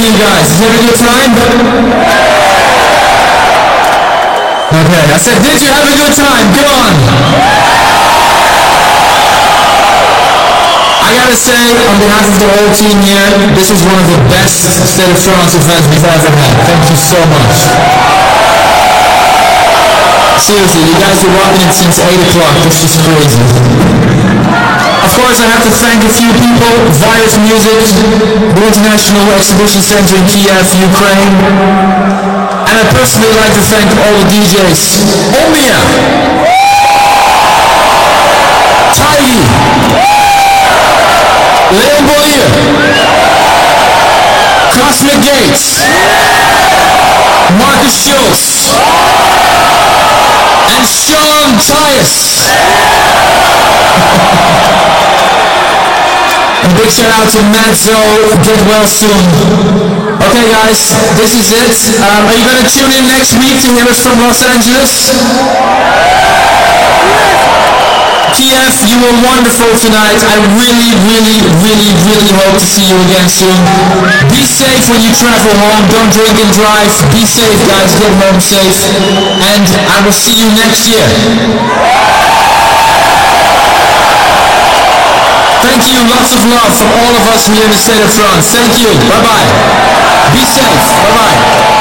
for you guys. Did you have a good time? Okay, I said, did you have a good time? Come on. I gotta say, on behalf of the whole team here, this was one of the best State of France events we've ever had. Thank you so much. Seriously, you guys are rocking it since 8 o'clock. This is crazy. Of course, I have to thank a few people. Virus Music, the International Exhibition Center in Kiev, Ukraine. And I personally like to thank all the DJs. Omnia, Tidy, Leon Bollier, Cosmic Gates, Marcus Schultz, and Sean Tyus. A big shout out to Matzo. Get well soon. Okay guys, this is it. Are you going to tune in next week to hear us from Los Angeles? Kiev, you were wonderful tonight. I really hope to see you again soon. Be safe when you travel home. Don't drink and drive. Be safe guys, get home safe. And I will see you next year. Thank you, lots of love for all of us here in the State of France. Thank you, bye-bye. Be safe, bye-bye.